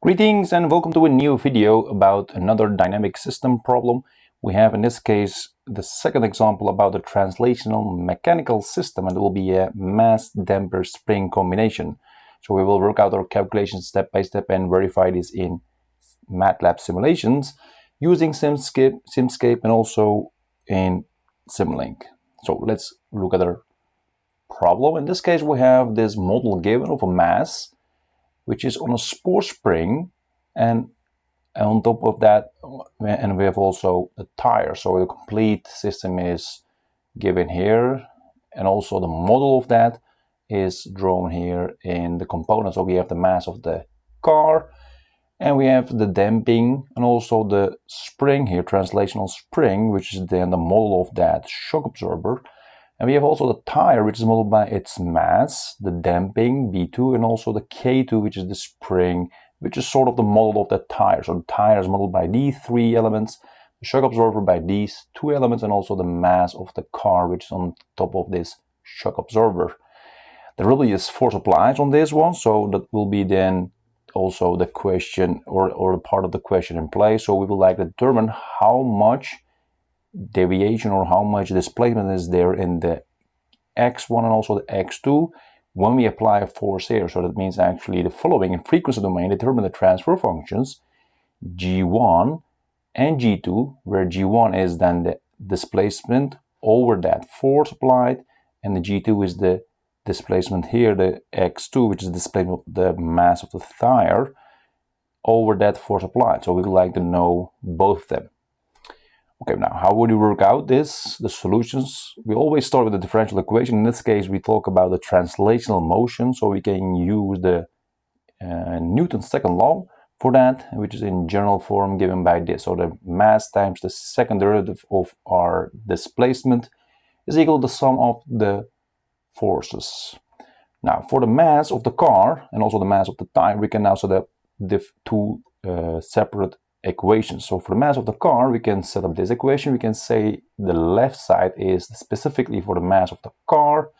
Greetings and welcome to a new video about another dynamic system problem. We have in this case the second example about a translational mechanical system, and it will be a mass damper spring combination. So we will work out our calculations step by step and verify this in MATLAB simulations using Simscape and also in Simulink. So let's look at our problem. In this case we have this model given of a mass which is on a support spring, and on top of that, and we have also a tire. So the complete system is given here, and also the model of that is drawn here in the components. So we have the mass of the car, and we have the damping, and also the spring here, translational spring, which is then the model of that shock absorber. And we have also the tire, which is modeled by its mass, the damping, B2, and also the K2, which is the spring, which is sort of the model of the tire. So the tire is modeled by these three elements, the shock absorber by these two elements, and also the mass of the car, which is on top of this shock absorber. There really is force applied on this one, so that will be then also the question or the part of the question in play. So we would like to determine how much deviation or how much displacement is there in the x1 and also the x2 when we apply a force here. So that means actually the following: in frequency domain, determine the transfer functions g1 and g2, where g1 is then the displacement over that force applied, and the g2 is the displacement here, the x2, which is the displacement of the mass of the tire over that force applied. So we would like to know both of them. Okay, now how would you work out this? The solutions, we always start with the differential equation. In this case, we talk about the translational motion, so we can use the Newton's second law for that, which is in general form given by this. So the mass times the second derivative of our displacement is equal to the sum of the forces. Now, for the mass of the car and also the mass of the tire, we can now set up two separate equations. So for the mass of the car, we can set up this equation. We can say the left side is specifically for the mass of the car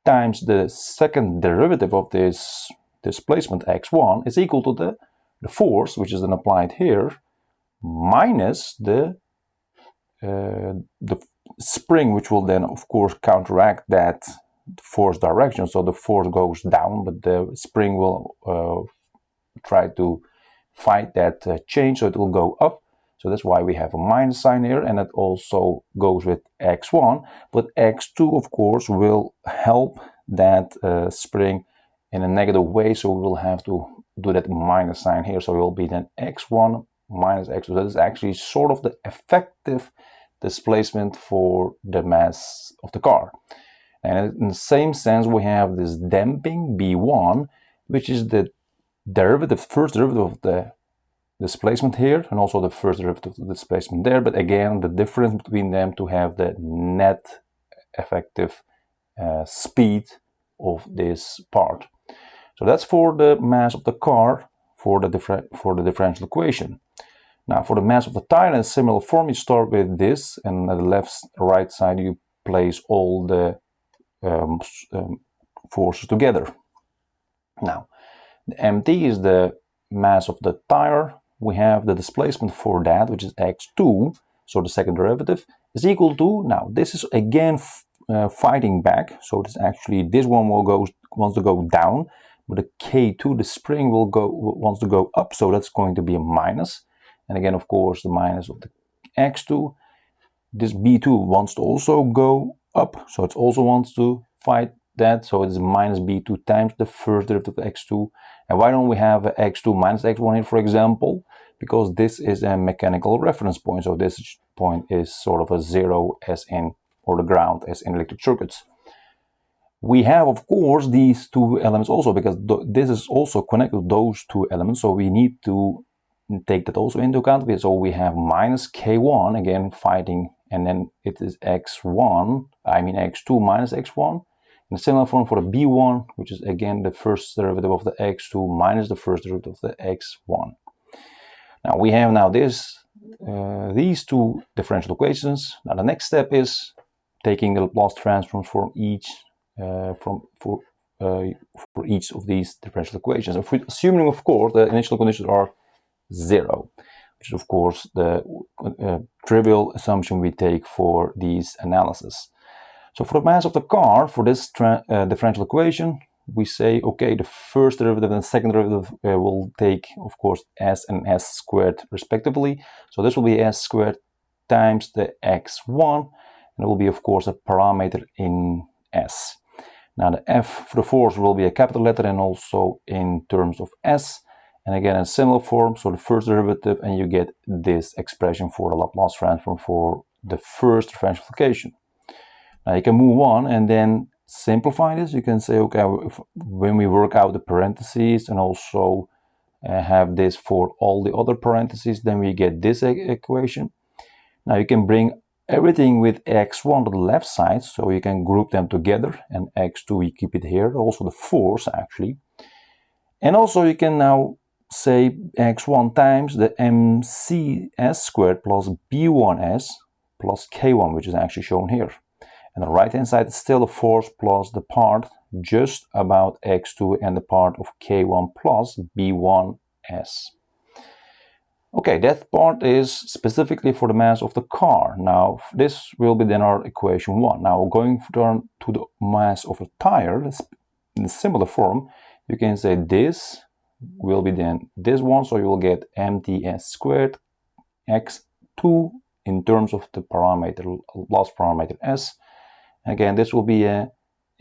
times the second derivative of this displacement x1 is equal to the force, which is then applied here, minus the spring, which will then of course counteract that force direction. So the force goes down, but the spring will try to fight that change, so it will go up. So that's why we have a minus sign here, and it also goes with x1. But x2 of course will help that spring in a negative way, so we will have to do that minus sign here. So it will be then x1 minus x2. That is actually sort of the effective displacement for the mass of the car. And in the same sense, we have this damping b1, which is the first derivative of the displacement here, and also the first derivative of the displacement there, but again the difference between them to have the net effective speed of this part. So that's for the mass of the car for the differential equation. Now for the mass of the tire, in a similar form, you start with this, and at the right side you place all the forces together. Now the mt is the mass of the tire. We have the displacement for that, which is x2, so the second derivative, is equal to, now this is again fighting back, so it's actually, this one wants to go down, but the K2, the spring, wants to go up, so that's going to be a minus. And again, of course, the minus of the x2. This B2 wants to also go up, so it also wants to fight that, so it's minus b2 times the first derivative of x2. And why don't we have x2 minus x1 here, for example? Because this is a mechanical reference point, so this point is sort of a zero as in, or the ground as in electric circuits. We have of course these two elements also, because this is also connected to those two elements, so we need to take that also into account. So we have minus k1 again fighting, and then it is x2 minus x1. In a similar form for the b1, which is again the first derivative of the x2 minus the first derivative of the x1. Now we have these two differential equations. Now the next step is taking the Laplace transforms from each for each of these differential equations. If we're assuming, of course, the initial conditions are 0, which is, of course, the trivial assumption we take for these analysis. So for the mass of the car, for this differential equation, we say, okay, the first derivative and the second derivative will take, of course, s and s squared respectively. So this will be s squared times the x1, and it will be, of course, a parameter in s. Now the f for the force will be a capital letter and also in terms of s. And again, in similar form, so the first derivative, and you get this expression for the Laplace transform for the first differential equation. Now you can move on and then simplify this. You can say, okay, when we work out the parentheses and also have this for all the other parentheses, then we get this equation. Now you can bring everything with x1 to the left side, so you can group them together, and x2 we keep it here, also the force actually. And also you can now say x1 times the mcs squared plus b1s plus k1, which is actually shown here. And the right hand side is still the force plus the part just about x2 and the part of k1 plus b1s. Okay, that part is specifically for the mass of the car. Now this will be then our equation 1. Now going to the mass of a tire, in a similar form, you can say this will be then this one, so you will get mts squared x2 in terms of the parameter, last parameter s. Again, this will be a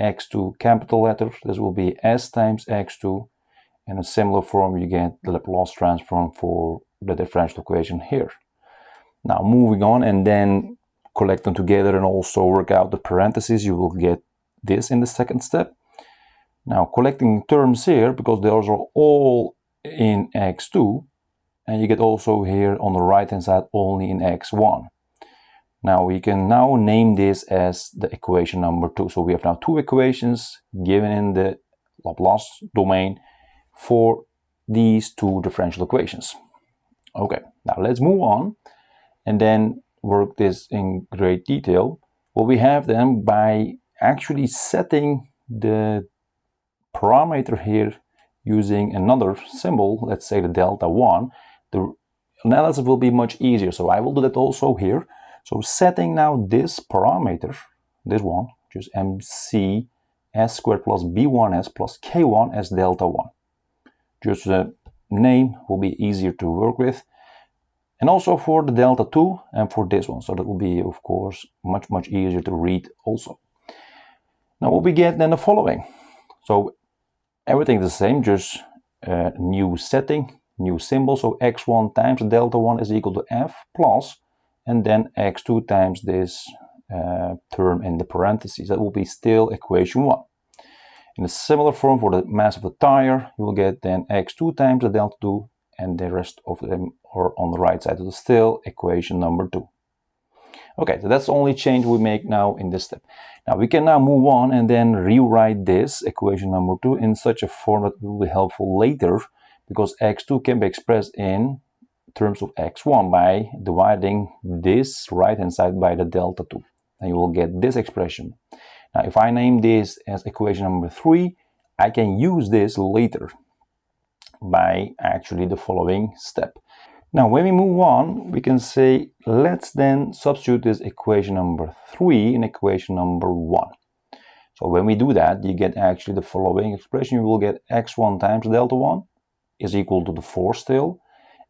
x2 capital letter, this will be s times x2, in a similar form you get the Laplace transform for the differential equation here. Now moving on and then collect them together and also work out the parentheses, you will get this in the second step. Now collecting terms here, because those are all in x2, and you get also here on the right hand side only in x1. Now we can now name this as the equation number 2. So we have now two equations given in the Laplace domain for these two differential equations. Okay, now let's move on and then work this in great detail. What we have then, by actually setting the parameter here using another symbol, let's say the delta 1, the analysis will be much easier. So I will do that also here. So setting now this parameter, this one, just mc s squared plus b1s plus k1 as delta 1. Just the name will be easier to work with. And also for the delta 2 and for this one. So that will be, of course, much easier to read also. Now what we get then the following. So everything is the same, just new setting, new symbol. So x1 times delta 1 is equal to f plus, and then x2 times this term in the parentheses. That will be still equation 1. In a similar form for the mass of the tire, you will get then x2 times the delta 2, and the rest of them are on the right side of the still equation number 2. Okay, so that's the only change we make now in this step. Now we can now move on and then rewrite this equation number 2 in such a form that will be helpful later, because x2 can be expressed in terms of x1 by dividing this right hand side by the delta 2, and you will get this expression. Now if I name this as equation number 3, I can use this later by actually the following step. Now when we move on, we can say let's then substitute this equation number 3 in equation number 1. So when we do that, you get actually the following expression. You will get x1 times delta 1 is equal to the 4 still,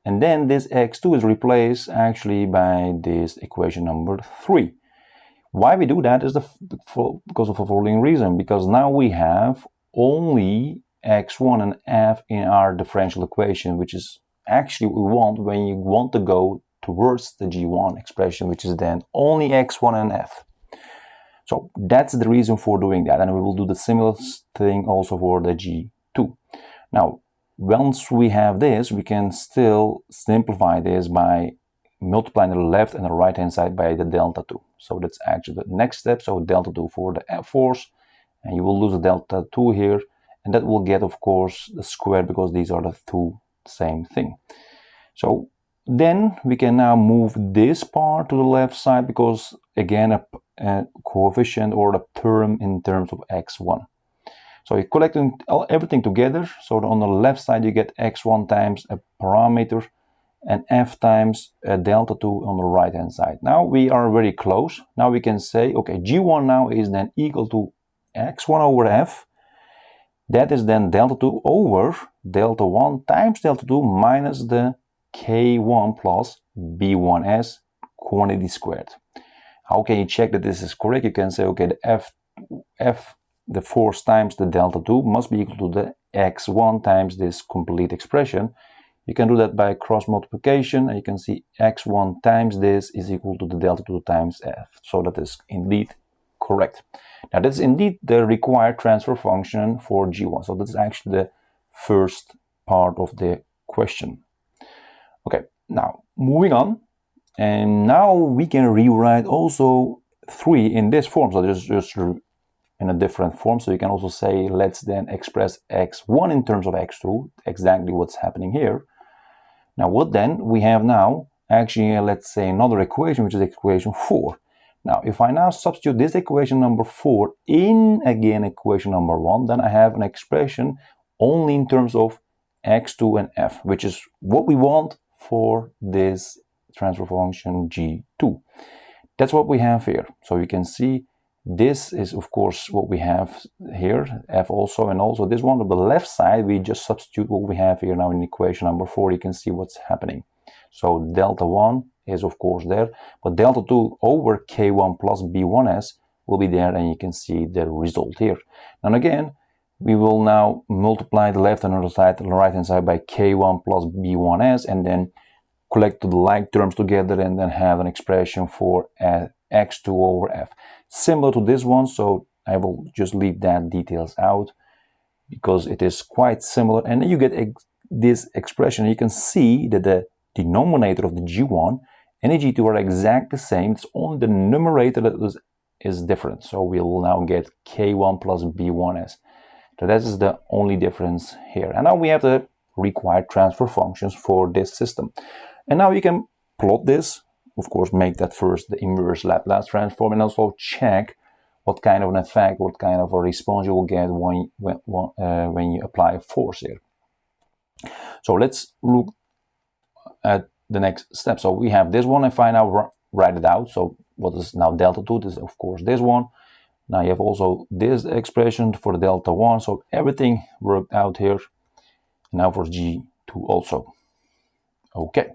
and then this x2 is replaced actually by this equation number 3. Why we do that is because of the following reason. Because now we have only x1 and f in our differential equation, which is actually what we want when you want to go towards the g1 expression, which is then only x1 and f. So that's the reason for doing that, and we will do the similar thing also for the g2. Now once we have this, we can still simplify this by multiplying the left and the right hand side by the delta 2. So that's actually the next step. So delta 2 for the F force, and you will lose the delta 2 here, and that will get, of course, the square, because these are the two same thing. So then we can now move this part to the left side, because again a coefficient or the term in terms of x1. So you're collecting everything together. So on the left side you get x1 times a parameter and f times a delta 2 on the right hand side. Now we are very close. Now we can say, okay, g1 now is then equal to x1 over f. That is then delta 2 over delta 1 times delta 2 minus the k1 plus b1s quantity squared. How can you check that this is correct? You can say, okay, the f, the force times the delta 2 must be equal to the x1 times this complete expression. You can do that by cross multiplication, and you can see x1 times this is equal to the delta 2 times f. So that is indeed correct. Now that's indeed the required transfer function for g1. So that's actually the first part of the question. Okay, now moving on. And now we can rewrite also 3 in this form. So just in a different form. So you can also say, let's then express x1 in terms of x2, exactly what's happening here. Now what then? We have now actually, let's say, another equation, which is equation 4. Now, if I now substitute this equation number 4 in, again, equation number 1, then I have an expression only in terms of x2 and f, which is what we want for this transfer function g2. That's what we have here. So you can see this is, of course, what we have here, f also, and also this one on the left side, we just substitute what we have here now in equation number 4. You can see what's happening. So delta 1 is, of course, there, but delta 2 over k1 plus b1s will be there, and you can see the result here. And again, we will now multiply the left and the right hand side by k1 plus b1s, and then collect the like terms together, and then have an expression for x2 over f. Similar to this one, so I will just leave that details out because it is quite similar. And then you get this expression. You can see that the denominator of the g1 and the g2 are exactly the same. It's only the numerator that is different. So we will now get k1 plus b1s. So that is the only difference here. And now we have the required transfer functions for this system. And now you can plot this. Of course, make that first the inverse Laplace transform, and also check what kind of an effect, what kind of a response you will get when you apply a force here. So let's look at the next step. So we have this one. If I now write it out, so what is now delta 2? This is, of course, this one. Now you have also this expression for the delta 1. So everything worked out here. Now for g2 also. Okay.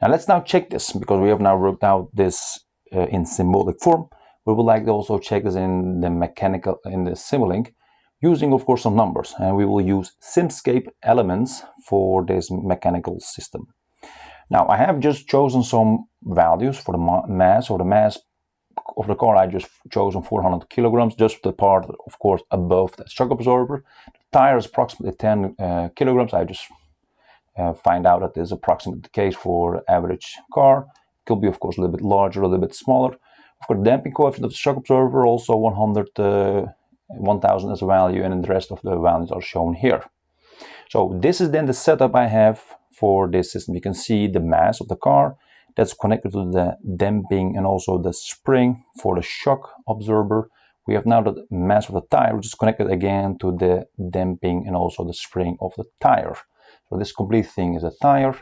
Now let's now check this, because we have now worked out this in symbolic form. We would like to also check this in the Simulink, using, of course, some numbers, and we will use Simscape elements for this mechanical system. Now I have just chosen some values for the mass, or the mass of the car. I just chosen 400 kilograms, just the part, of course, above the shock absorber. The tire is approximately 10 kilograms. I just find out that this is approximately the case for average car. It could be, of course, a little bit larger, a little bit smaller. Of course, the damping coefficient of the shock absorber also 1000 as a value, and the rest of the values are shown here. So this is then the setup I have for this system. You can see the mass of the car that's connected to the damping and also the spring for the shock absorber. We have now the mass of the tire, which is connected again to the damping and also the spring of the tire. So this complete thing is a tire.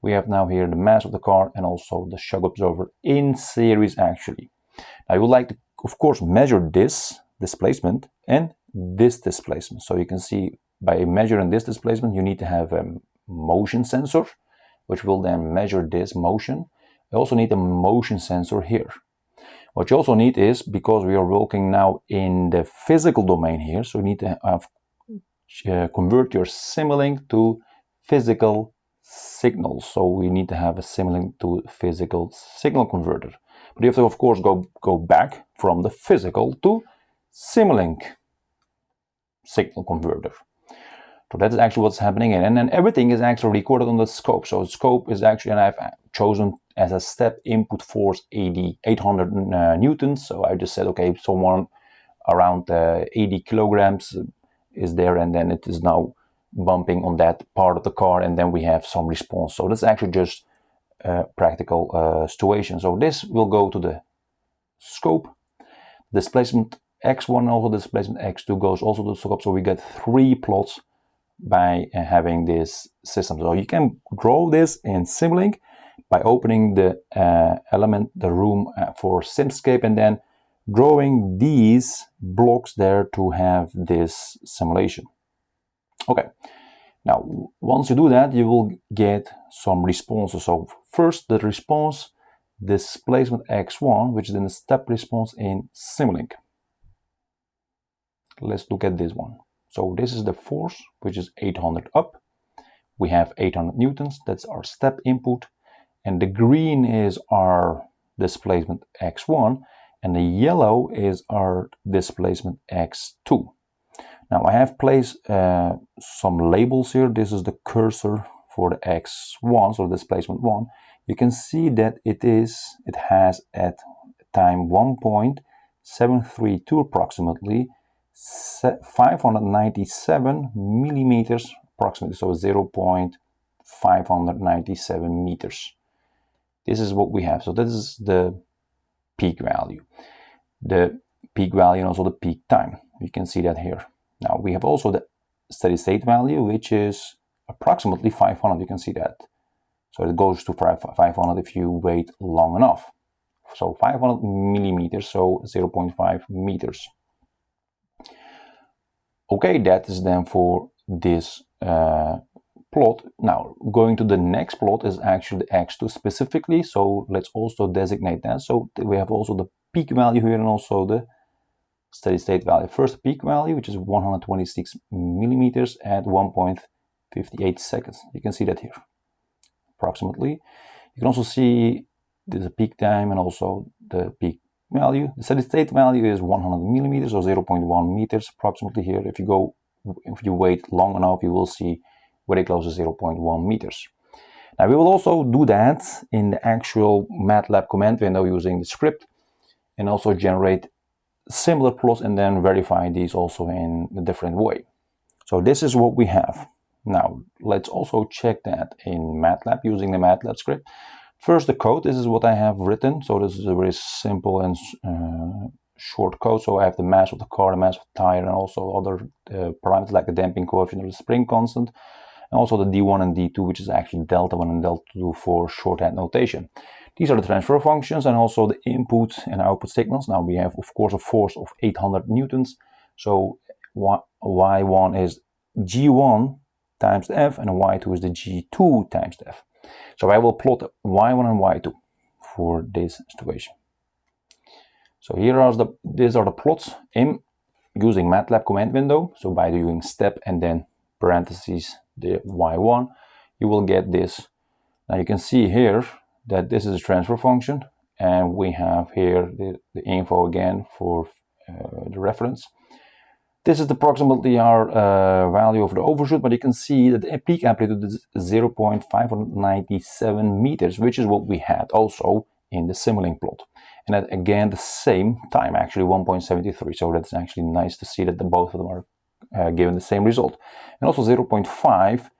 We have now here the mass of the car and also the shock absorber in series, actually. Now you would like to, of course, measure this displacement and this displacement. So you can see by measuring this displacement, you need to have a motion sensor, which will then measure this motion. You also need a motion sensor here. What you also need is, because we are working now in the physical domain here, so you need to have, convert your Simulink to physical signals. So we need to have a Simulink to physical signal converter. But you have to, of course, go back from the physical to Simulink signal converter. So that's actually what's happening. And then everything is actually recorded on the scope. So the scope is actually, and I've chosen as a step input force 800 newtons. So I just said, okay, someone around 80 kilograms is there, and then it is now bumping on that part of the car, and then we have some response. So that's actually just practical situation. So this will go to the scope. Displacement x1 and also displacement x2 goes also to the scope. So we get 3 plots by having this system. So you can draw this in Simulink by opening the room for Simscape, and then drawing these blocks there to have this simulation. Okay, now once you do that, you will get some responses. So first, the response displacement x1, which is in the step response in Simulink. Let's look at this one. So this is the force, which is 800 up. We have 800 newtons. That's our step input. And the green is our displacement x1. And the yellow is our displacement x2. Now I have placed some labels here. This is the cursor for the x1, so displacement 1. You can see that it has at time 1.732 approximately 597 millimeters approximately, so 0.597 meters. This is what we have. So this is the peak value. The peak value and also the peak time. You can see that here. Now we have also the steady state value, which is approximately 500. You can see that. So it goes to 500 if you wait long enough. So 500 millimeters, so 0.5 meters. Okay, that is then for this plot. Now going to the next plot is actually the x2 specifically. So let's also designate that. So we have also the peak value here and also the steady state value. First peak value, which is 126 millimeters at 1.58 seconds. You can see that here approximately. You can also see the peak time and also the peak value. The steady state value is 100 millimeters or 0.1 meters approximately here. If you wait long enough, you will see very close to 0.1 meters. Now we will also do that in the actual MATLAB command window using the script, and also generate similar plots and then verify these also in a different way. So this is what we have. Now let's also check that in MATLAB using the MATLAB script. First, the code. This is what I have written. So this is a very simple and short code. So I have the mass of the car, the mass of the tire, and also other parameters like the damping coefficient or the spring constant, and also the D1 and D2, which is actually delta 1 and delta 2 for shorthand notation. These are the transfer functions and also the input and output signals. Now we have, of course, a force of 800 newtons. So Y1 is G1 times the F, and Y2 is the G2 times the F. So I will plot Y1 and Y2 for this situation. So these are the plots in using MATLAB command window. So by doing step and then parentheses the Y1, you will get this. Now you can see here that this is a transfer function, and we have here the info again for the reference. This is approximately our value of the overshoot, but you can see that the peak amplitude is 0.597 meters, which is what we had also in the Simulink plot. And that again, the same time, actually 1.73. So that's actually nice to see that both of them are given the same result. And also 0.5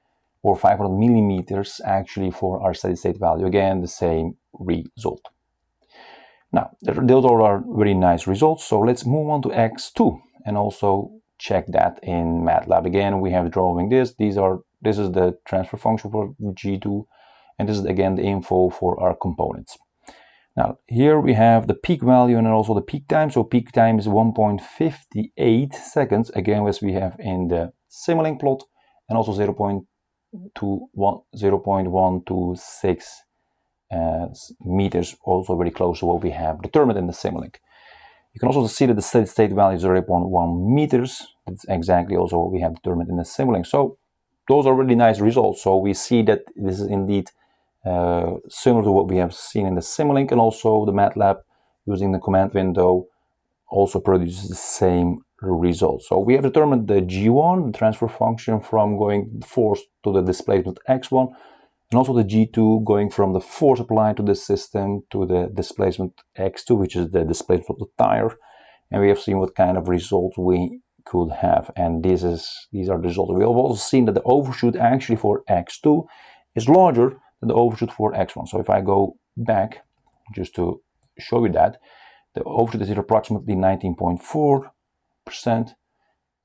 or 500 millimeters actually for our steady state value. Again, the same result. Now, those are our very nice results. So let's move on to X2 and also check that in MATLAB. Again, we have drawing this. This is the transfer function for G2, and this is again the info for our components. Now, here we have the peak value and also the peak time. So peak time is 1.58 seconds, again, as we have in the Simulink plot, and also 0.126 meters, also very close to what we have determined in the Simulink. You can also see that the steady state value is 0.1 meters. That's exactly also what we have determined in the Simulink. So those are really nice results. So we see that this is indeed similar to what we have seen in the Simulink, and also the MATLAB using the command window also produces the same result. So we have determined the G1, the transfer function from going force to the displacement x1, and also the G2 going from the force applied to the system to the displacement x2, which is the displacement of the tire. And we have seen what kind of results we could have. And these are the results. We have also seen that the overshoot actually for x2 is larger than the overshoot for x1. So if I go back just to show you that, the overshoot is here approximately 19.4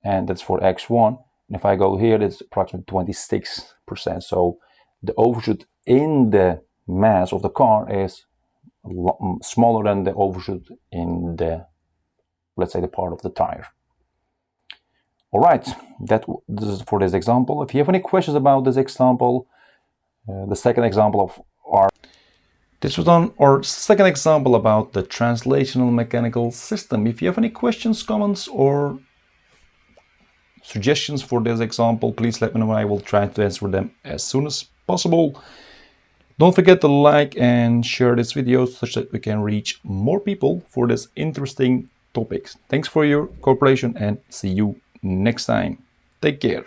and that's for x1. And if I go here, it's approximately 26%. So the overshoot in the mass of the car is smaller than the overshoot in the, let's say, the part of the tire. All right, this is for this example. If you have any questions about this example, the second example of this was on our second example about the translational mechanical system. If you have any questions, comments, or suggestions for this example, please let me know. I will try to answer them as soon as possible. Don't forget to like and share this video such that we can reach more people for this interesting topics. Thanks for your cooperation and see you next time. Take care.